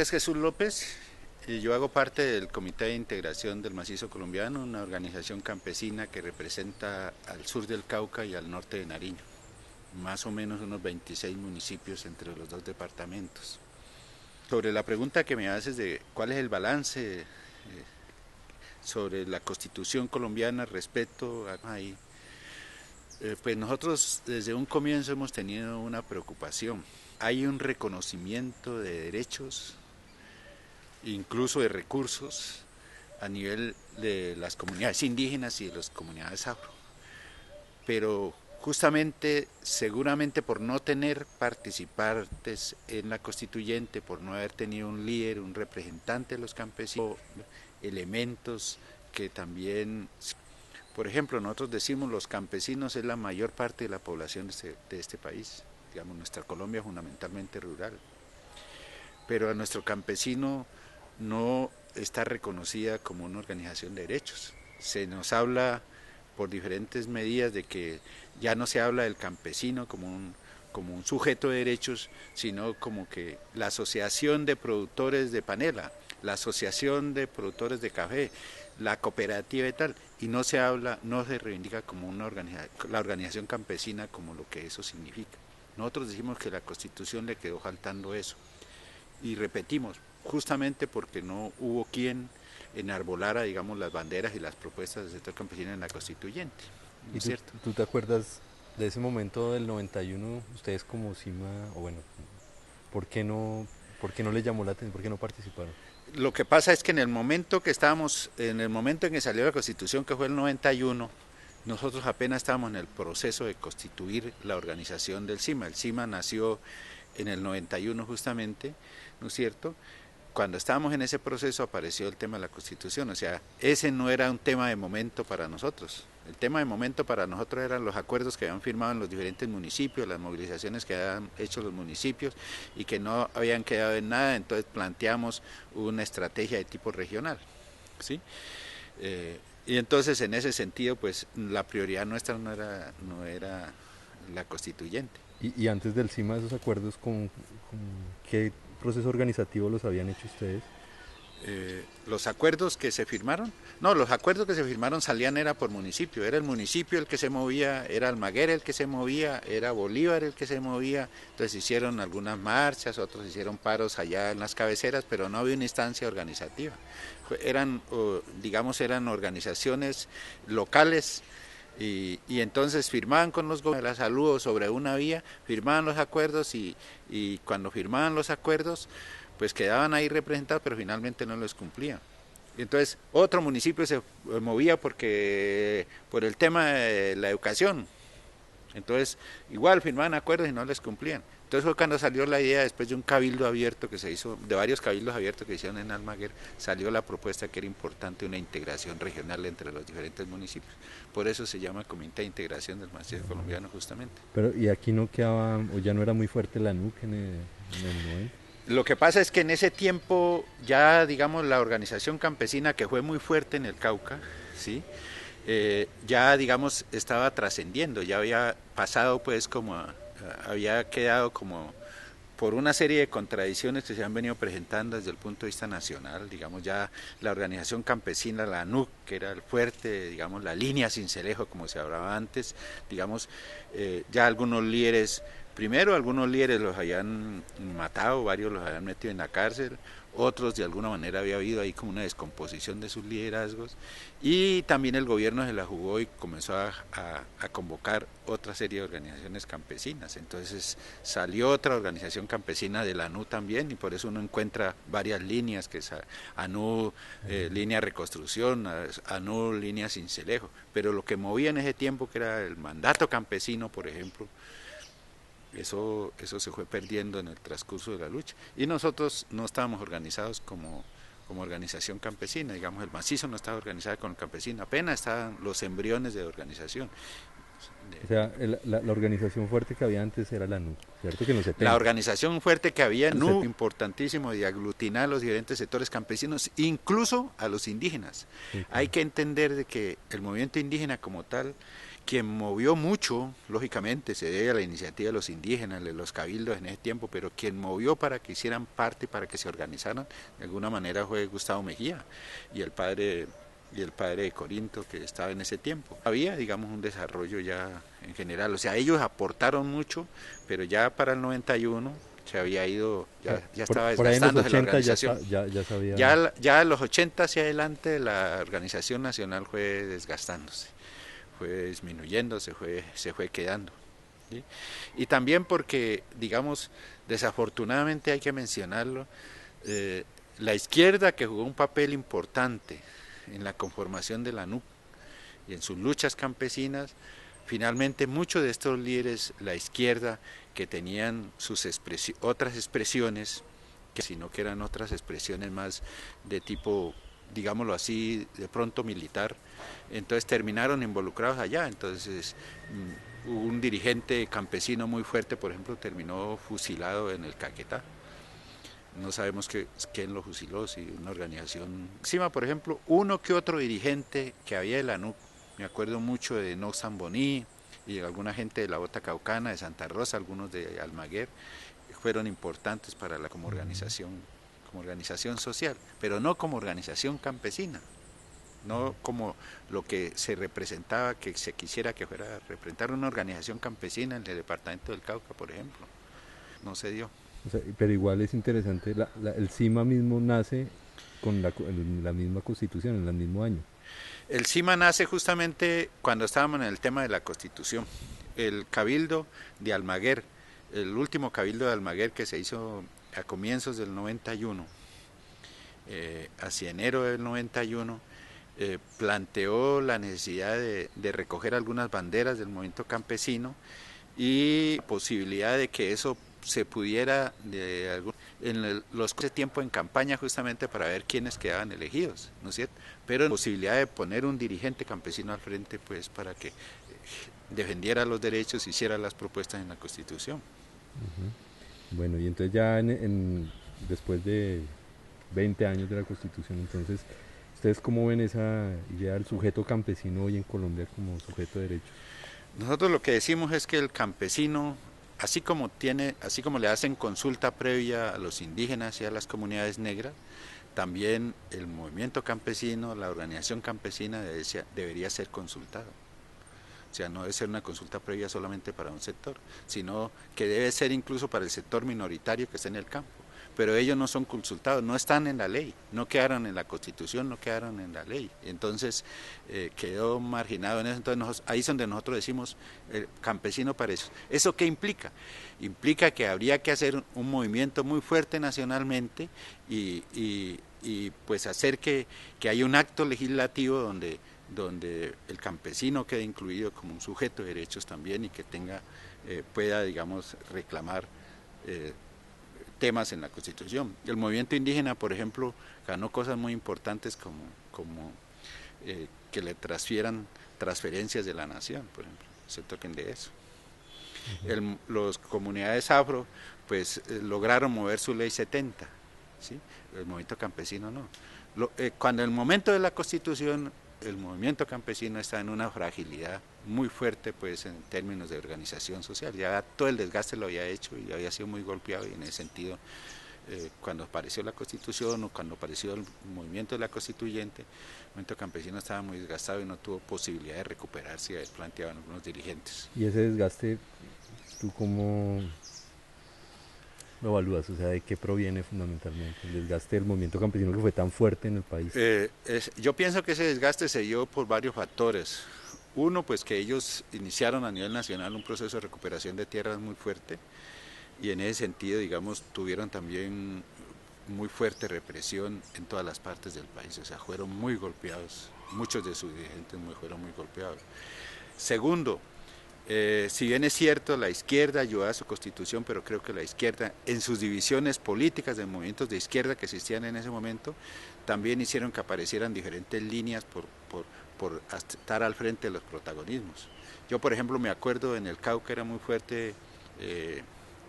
nombre es Jesús López y yo hago parte del Comité de Integración del Macizo Colombiano, una organización campesina que representa al sur del Cauca y al norte de Nariño, más o menos unos 26 municipios entre los dos departamentos. Sobre la pregunta que me haces de cuál es el balance sobre la Constitución colombiana respecto a ahí, pues nosotros desde un comienzo hemos tenido una preocupación. Hay un reconocimiento de derechos, incluso de recursos, a nivel de las comunidades indígenas y de las comunidades afro. Pero justamente, seguramente por no tener participantes en la constituyente, por no haber tenido un líder, un representante de los campesinos, elementos que también, por ejemplo, nosotros decimos los campesinos es la mayor parte de la población de este país, digamos, nuestra Colombia es fundamentalmente rural, pero a nuestro campesino no está reconocida como una organización de derechos. Se nos habla por diferentes medidas de que ya no se habla del campesino como un sujeto de derechos, sino como que la asociación de productores de panela, la asociación de productores de café, la cooperativa y tal, y no se habla, no se reivindica como la organización campesina como lo que eso significa. Nosotros decimos que la Constitución le quedó faltando eso, y repetimos, justamente porque no hubo quien enarbolara, digamos, las banderas y las propuestas del sector campesino en la constituyente, ¿no ¿Y es cierto? tú te acuerdas de ese momento del 91, ustedes como CIMA, o bueno, por qué no les llamó la atención, por qué no participaron? Lo que pasa es que en el momento que estábamos, en el momento en que salió la constitución, que fue el 91, nosotros apenas estábamos en el proceso de constituir la organización del CIMA. El CIMA nació en el 91 justamente, ¿no es cierto? Cuando estábamos en ese proceso apareció el tema de la Constitución, o sea, ese no era un tema de momento para nosotros. El tema de momento para nosotros eran los acuerdos que habían firmado en los diferentes municipios, las movilizaciones que habían hecho los municipios y que no habían quedado en nada, entonces planteamos una estrategia de tipo regional, ¿sí? Y entonces en ese sentido, pues la prioridad nuestra no era la constituyente. Y antes del CIMA, esos acuerdos, con qué proceso organizativo los habían hecho ustedes? Los acuerdos que se firmaron, no, los acuerdos que se firmaron salían era por municipio, era el municipio el que se movía, era Almaguer el que se movía, era Bolívar el que se movía, entonces hicieron algunas marchas, otros hicieron paros allá en las cabeceras, pero no había una instancia organizativa, eran, digamos, organizaciones locales. Y entonces firmaban con los gobiernos de la salud sobre una vía, firmaban los acuerdos y cuando firmaban los acuerdos pues quedaban ahí representados, pero finalmente no los cumplían. Entonces otro municipio se movía por el tema de la educación, entonces igual firmaban acuerdos y no les cumplían. Entonces fue cuando salió la idea, después de un cabildo abierto que se hizo, de varios cabildos abiertos que hicieron en Almaguer, salió la propuesta que era importante una integración regional entre los diferentes municipios. Por eso se llama Comité de Integración del Macizo Colombiano justamente. Pero, ¿y aquí no quedaba, o ya no era muy fuerte la NUC en el 90? Lo que pasa es que en ese tiempo ya, digamos, la organización campesina que fue muy fuerte en el Cauca, ¿sí? Ya, digamos, estaba trascendiendo, ya había pasado pues había quedado como por una serie de contradicciones que se han venido presentando desde el punto de vista nacional, digamos, ya la organización campesina, la ANUC, que era el fuerte, digamos, la línea Sincelejo, como se hablaba antes, digamos, ya algunos líderes, primero algunos líderes los habían matado, varios los habían metido en la cárcel, otros de alguna manera había habido ahí como una descomposición de sus liderazgos y también el gobierno se la jugó y comenzó a convocar otra serie de organizaciones campesinas, entonces salió otra organización campesina de la ANU también y por eso uno encuentra varias líneas, que es ANU línea reconstrucción, ANU línea Sincelejo, pero lo que movía en ese tiempo que era el mandato campesino, por ejemplo, eso se fue perdiendo en el transcurso de la lucha. Y nosotros no estábamos organizados como organización campesina, digamos, el macizo no estaba organizado con el campesino, apenas estaban los embriones de organización. O sea, la organización fuerte que había antes era la NUC, ¿cierto? Que en los La 70. organización fuerte que había, no, importantísimo, de aglutinar a los diferentes sectores campesinos, incluso a los indígenas. Sí, Hay claro. que entender de que el movimiento indígena como tal, Quien movió mucho, lógicamente, se debe a la iniciativa de los indígenas, de los cabildos en ese tiempo, pero quien movió para que hicieran parte, para que se organizaran, de alguna manera fue Gustavo Mejía y el padre de Corinto que estaba en ese tiempo. Había, digamos, un desarrollo ya en general, o sea, ellos aportaron mucho, pero ya para el 91 se había ido, ya estaba Por ahí en los desgastándose la 80 organización. ya sabía. Ya los 80 hacia adelante la organización nacional fue desgastándose, fue disminuyendo, se fue quedando. ¿Sí? Y también porque, digamos, desafortunadamente hay que mencionarlo, la izquierda que jugó un papel importante en la conformación de la NUC y en sus luchas campesinas, finalmente muchos de estos líderes, la izquierda, que tenían sus otras expresiones, sino que eran otras expresiones más de tipo, digámoslo así, de pronto militar, entonces terminaron involucrados allá. Entonces un dirigente campesino muy fuerte, por ejemplo, terminó fusilado en el Caquetá. No sabemos quién lo fusiló, si una organización. Encima, por ejemplo, uno que otro dirigente que había de la NUC, me acuerdo mucho de No Samboní y de alguna gente de la Bota Caucana, de Santa Rosa, algunos de Almaguer, fueron importantes para la como organización social, pero no como organización campesina, no como lo que se representaba, que se quisiera que fuera a representar una organización campesina en el departamento del Cauca, por ejemplo. No se dio. O sea, pero igual es interesante, el CIMA mismo nace con la misma constitución, en el mismo año. El CIMA nace justamente cuando estábamos en el tema de la Constitución. El cabildo de Almaguer, el último cabildo de Almaguer que se hizo a comienzos del 91, hacia enero del 91, planteó la necesidad de recoger algunas banderas del movimiento campesino y posibilidad de que eso se pudiera los tiempo en campaña justamente para ver quiénes quedaban elegidos, ¿no es cierto? Pero la posibilidad de poner un dirigente campesino al frente, pues para que defendiera los derechos, hiciera las propuestas en la Constitución. Bueno, y entonces ya después de 20 años de la Constitución, entonces, ¿ustedes cómo ven esa idea del sujeto campesino hoy en Colombia como sujeto de derechos? Nosotros lo que decimos es que el campesino, así como le hacen consulta previa a los indígenas y a las comunidades negras, también el movimiento campesino, la organización campesina debería ser consultado. O sea, no debe ser una consulta previa solamente para un sector, sino que debe ser incluso para el sector minoritario que está en el campo. Pero ellos no son consultados, no están en la ley, no quedaron en la Constitución, no quedaron en la ley. Entonces quedó marginado en eso. Entonces ahí es donde nosotros decimos campesino para eso. ¿Eso qué implica? Implica que habría que hacer un movimiento muy fuerte nacionalmente y pues hacer que haya un acto legislativo donde el campesino quede incluido como un sujeto de derechos también y que pueda, digamos, reclamar temas en la Constitución. El movimiento indígena, por ejemplo, ganó cosas muy importantes como que le transfieran transferencias de la nación, por ejemplo, se toquen de eso. Los comunidades afro, pues lograron mover su ley 70, ¿sí? El movimiento campesino no. Cuando en el momento de la Constitución el movimiento campesino está en una fragilidad muy fuerte, pues en términos de organización social, ya todo el desgaste lo había hecho y había sido muy golpeado, y en ese sentido cuando apareció la Constitución o cuando apareció el movimiento de la constituyente, el movimiento campesino estaba muy desgastado y no tuvo posibilidad de recuperarse, planteaban algunos dirigentes. Y ese desgaste, ¿tú cómo lo evalúas? O sea, ¿de qué proviene fundamentalmente el desgaste del movimiento campesino que fue tan fuerte en el país? Yo pienso que ese desgaste se dio por varios factores. Uno, pues que ellos iniciaron a nivel nacional un proceso de recuperación de tierras muy fuerte y en ese sentido, digamos, tuvieron también muy fuerte represión en todas las partes del país, o sea, fueron muy golpeados, muchos de sus dirigentes fueron muy golpeados. Segundo, si bien es cierto, la izquierda ayudó a su constitución, pero creo que la izquierda, en sus divisiones políticas de movimientos de izquierda que existían en ese momento, también hicieron que aparecieran diferentes líneas por estar al frente de los protagonismos. Yo, por ejemplo, me acuerdo en el Cauca era muy fuerte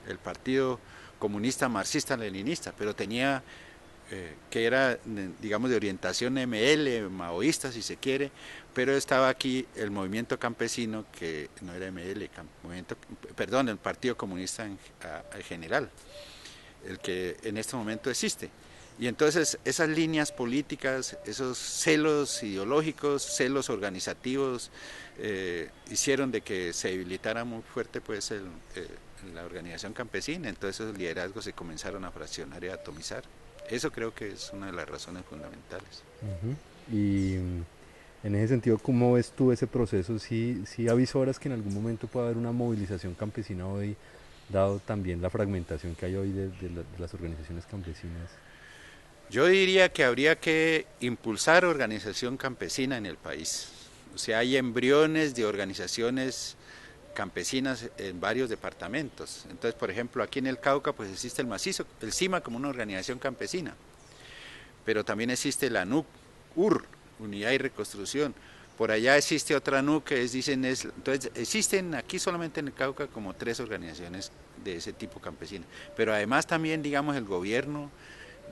el Partido Comunista Marxista-Leninista, pero tenía que era, digamos, de orientación ML, maoísta si se quiere, pero estaba aquí el movimiento campesino, que no era ML, perdón, el Partido Comunista en general, el que en este momento existe. Y entonces esas líneas políticas, esos celos ideológicos, celos organizativos, hicieron de que se debilitara muy fuerte pues la organización campesina. Entonces esos liderazgos se comenzaron a fraccionar y a atomizar. Eso creo que es una de las razones fundamentales. Y en ese sentido, ¿cómo ves tú ese proceso? ¿Sí avisoras que en algún momento pueda haber una movilización campesina hoy, dado también la fragmentación que hay hoy de las organizaciones campesinas? Yo diría que habría que impulsar organización campesina en el país. O sea, hay embriones de organizaciones campesinas en varios departamentos. Entonces, por ejemplo, aquí en el Cauca pues existe el macizo, el CIMA como una organización campesina, pero también existe la NUC, UR, Unidad y Reconstrucción. Por allá existe otra NUC que entonces existen aquí solamente en el Cauca como 3 organizaciones de ese tipo campesina. Pero además también, digamos, el gobierno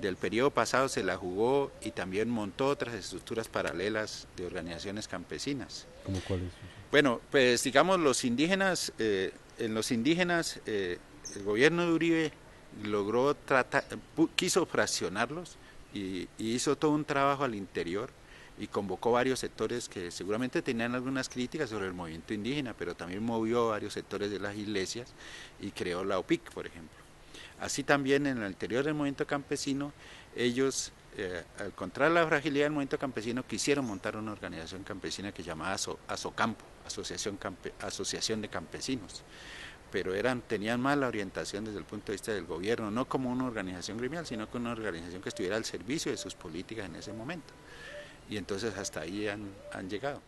del periodo pasado se la jugó y también montó otras estructuras paralelas de organizaciones campesinas. ¿Cómo cuáles? Bueno, pues digamos los indígenas, en los indígenas el gobierno de Uribe logró quiso fraccionarlos y hizo todo un trabajo al interior y convocó varios sectores que seguramente tenían algunas críticas sobre el movimiento indígena, pero también movió varios sectores de las iglesias y creó la OPIC, por ejemplo. Así también en el interior del movimiento campesino, ellos, al encontrar la fragilidad del movimiento campesino, quisieron montar una organización campesina que llamaba Asocampo, Asociación de Campesinos, pero tenían más la orientación desde el punto de vista del gobierno, no como una organización gremial, sino como una organización que estuviera al servicio de sus políticas en ese momento. Y entonces hasta ahí han llegado.